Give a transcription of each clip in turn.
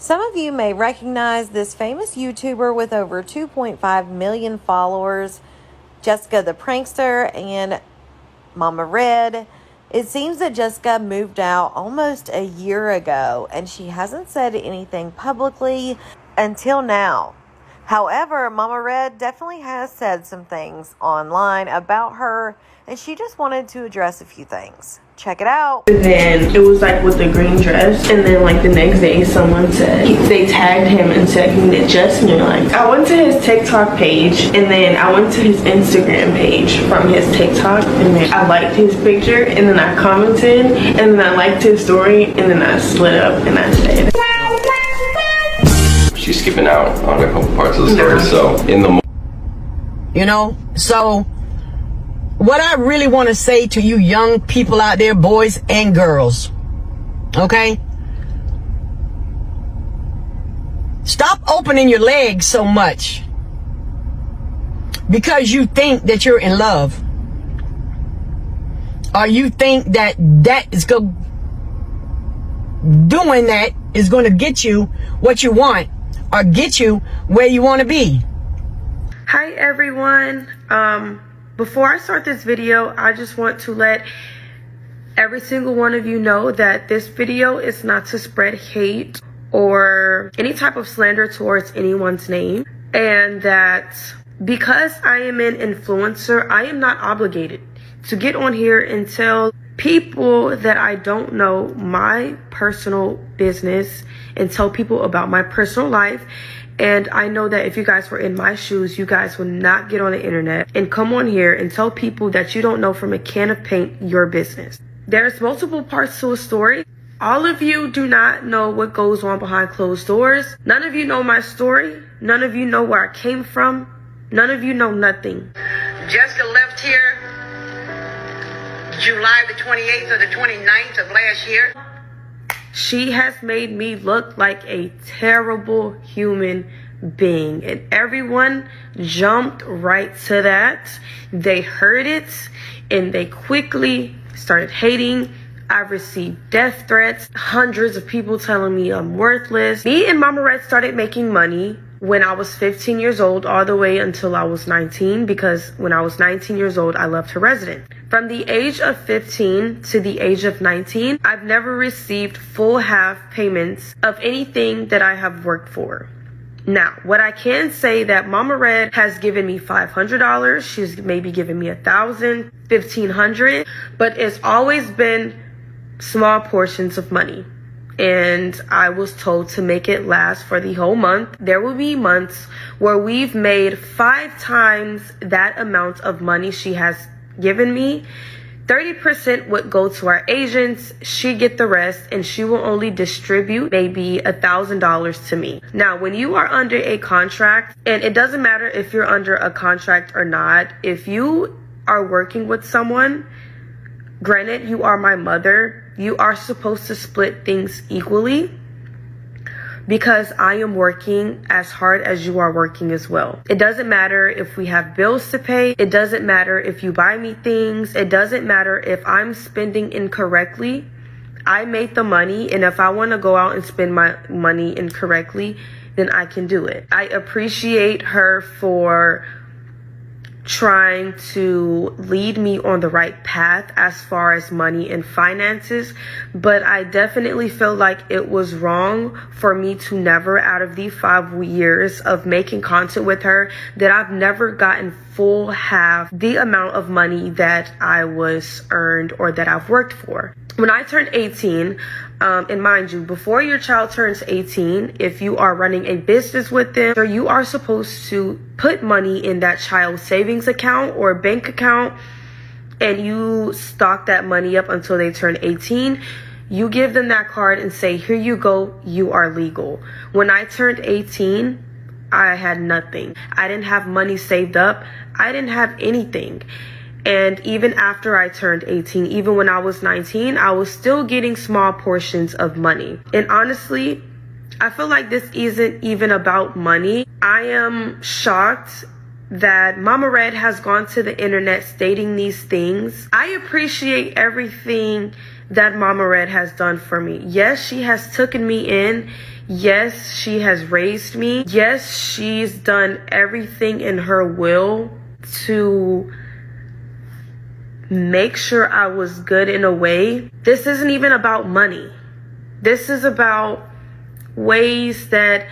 Some of you may recognize this famous YouTuber with over 2.5 million followers, Jessika The Prankster and Momma Red. It seems that Jessika moved out almost a year ago, and she hasn't said anything publicly until now. However, Momma Red definitely has said some things online about her, and she just wanted to address a few things. Check it out. And then it was like with the green dress, and then like the next day someone said they tagged him and said he needed Jess, and you're like, I went to his TikTok page, and then I went to his Instagram page from his TikTok, and then I liked his picture, and then I commented, and then I liked his story, and then I slid up and I stayed. She's skipping out on a couple parts of the story, so in the So what I really want to say to you young people out there, boys and girls, okay? Stop opening your legs so much because you think that you're in love, or you think that doing that is going to get you what you want or get you where you want to be. Hi everyone. Before I start this video, I just want to let every single one of you know that this video is not to spread hate or any type of slander towards anyone's name, and that because I am an influencer, I am not obligated to get on here and tell people that I don't know my personal business and tell people about my personal life. And I know that if you guys were in my shoes, you guys would not get on the internet and come on here and tell people that you don't know from a can of paint your business. There's multiple parts to a story. All of you do not know what goes on behind closed doors. None of you know my story. None of you know where I came from. None of you know nothing. Jessica left here July the 28th or the 29th of last year. She has made me look like a terrible human being, and everyone jumped right to that. They heard it and they quickly started hating. I've received death threats, hundreds of people telling me I'm worthless. Me and Momma Red started making money when I was 15 years old all the way until I was 19, because when I was 19 years old, I left her resident. From the age of 15 to the age of 19, I've never received full half payments of anything that I have worked for. Now, what I can say that Momma Red has given me $500. She's maybe given me $1,000, $1,500, but it's always been small portions of money. And I was told to make it last for the whole month. There will be months where we've made 5 times that amount of money she has given me. 30% would go to our agents. She get the rest, and she will only distribute maybe $1,000 to me. Now, when you are under a contract, and it doesn't matter if you're under a contract or not, if you are working with someone, granted, you are my mother, you are supposed to split things equally, because I am working as hard as you are working as well. It doesn't matter if we have bills to pay. It doesn't matter if you buy me things. It doesn't matter if I'm spending incorrectly. I made the money, and if I want to go out and spend my money incorrectly, then I can do it. I appreciate her for trying to lead me on the right path as far as money and finances, but I definitely feel like it was wrong for me to never, out of the 5 years of making content with her, that I've never gotten full half the amount of money that I was earned or that I've worked for. When I turned 18, and mind you, before your child turns 18, if you are running a business with them, you are supposed to put money in that child's savings account or bank account, and you stock that money up until they turn 18. You give them that card and say, here you go, you are legal. When I turned 18, I had nothing. I didn't have money saved up. I didn't have anything. And even after I turned 18, even when I was 19, I was still getting small portions of money. And honestly, I feel like this isn't even about money. I am shocked that Momma Red has gone to the internet stating these things. I appreciate everything that Momma Red has done for me. Yes, she has taken me in. Yes, she has raised me. Yes, she's done everything in her will to make sure I was good in a way. This isn't even about money. This is about ways that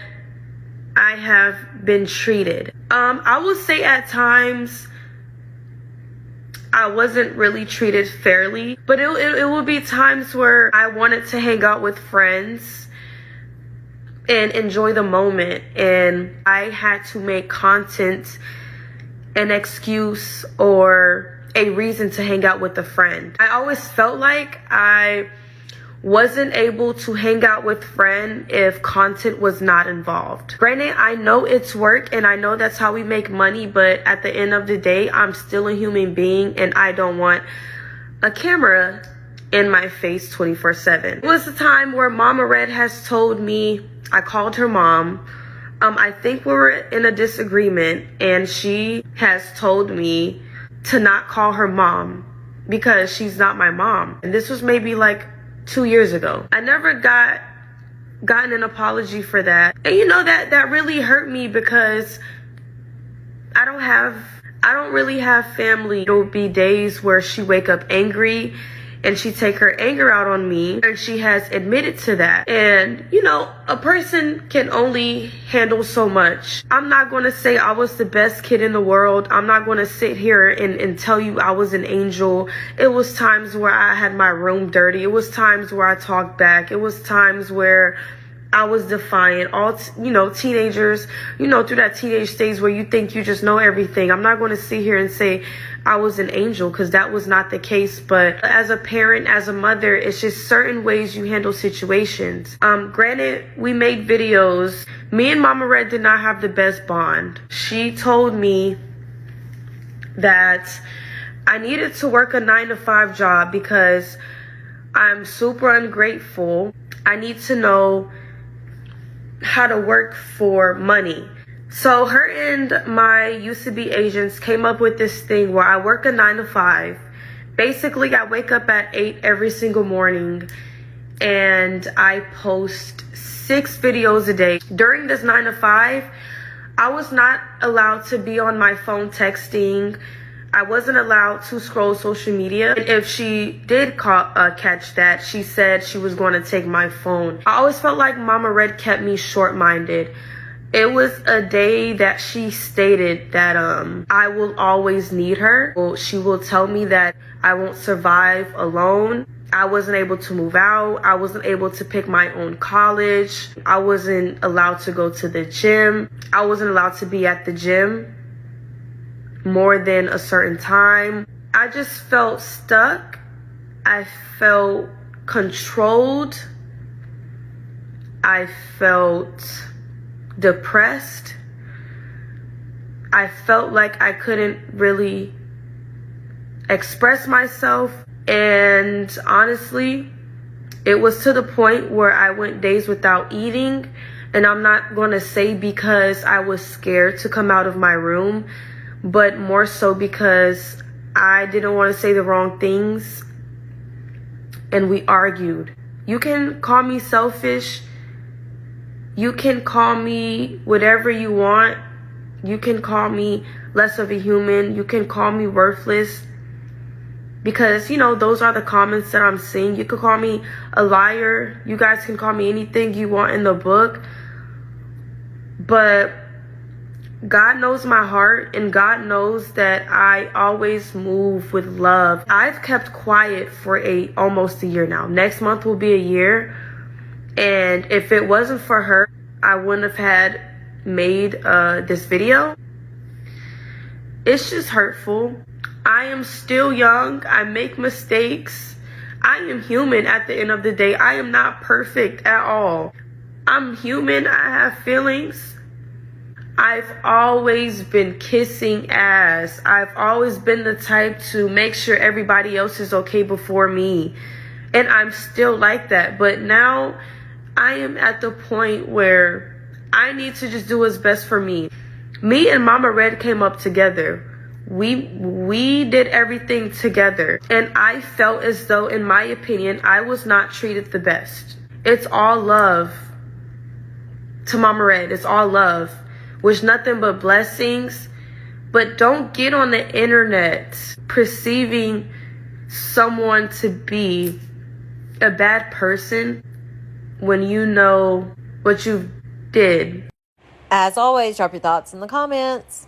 I have been treated. I will say at times I wasn't really treated fairly, but it will be times where I wanted to hang out with friends and enjoy the moment, and I had to make content an excuse or a reason to hang out with a friend. I always felt like I wasn't able to hang out with friends if content was not involved. Granted, I know it's work and I know that's how we make money, but at the end of the day, I'm still a human being and I don't want a camera in my face 24/7. It was a time where Momma Red has told me, I called her mom. I think we were in a disagreement and she has told me to not call her mom because she's not my mom. And this was maybe like 2 years ago. I never gotten an apology for that. And you know, that really hurt me because I don't really have family. There'll be days where she wake up angry and she take her anger out on me, and she has admitted to that. And you know, a person can only handle so much. I'm not going to say I was the best kid in the world. I'm not going to sit here and tell you I was an angel. It was times where I had my room dirty. It was times where I talked back. It was times where I was defiant. Teenagers, through that teenage stage where you think you just know everything. I'm not going to sit here and say I was an angel because that was not the case. But as a parent, as a mother, it's just certain ways you handle situations. Granted, we made videos. Me and Momma Red did not have the best bond. She told me that I needed to work a 9-to-5 job because I'm super ungrateful. I need to know how to work for money. So her and my used-to-be agents came up with this thing where I work a 9-to-5. Basically, I wake up at 8 every single morning and I post 6 videos a day. During this 9-to-5, I was not allowed to be on my phone texting. I wasn't allowed to scroll social media. And if she did catch that, she said she was going to take my phone. I always felt like Momma Red kept me short-minded. It was a day that she stated that I will always need her. Well, she will tell me that I won't survive alone. I wasn't able to move out. I wasn't able to pick my own college. I wasn't allowed to go to the gym. I wasn't allowed to be at the gym more than a certain time. I just felt stuck. I felt controlled. I felt depressed. I felt like I couldn't really express myself. And honestly, it was to the point where I went days without eating. And I'm not going to say because I was scared to come out of my room, but more so because I didn't want to say the wrong things. And we argued. You can call me selfish. You can call me whatever you want. You can call me less of a human. You can call me worthless. Because, those are the comments that I'm seeing. You could call me a liar. You guys can call me anything you want in the book. But God knows my heart, and God knows that I always move with love. I've kept quiet for almost a year now. Next month will be a year. And if it wasn't for her, I wouldn't have had made this video. It's just hurtful. I am still young. I make mistakes. I am human at the end of the day. I am not perfect at all. I'm human. I have feelings. I've always been kissing ass. I've always been the type to make sure everybody else is okay before me. And I'm still like that. But now I am at the point where I need to just do what's best for me. Me and Momma Red came up together. We did everything together. And I felt as though, in my opinion, I was not treated the best. It's all love. to Momma Red. It's all love. Wish nothing but blessings. But don't get on the internet perceiving someone to be a bad person when you know what you did. As always, drop your thoughts in the comments.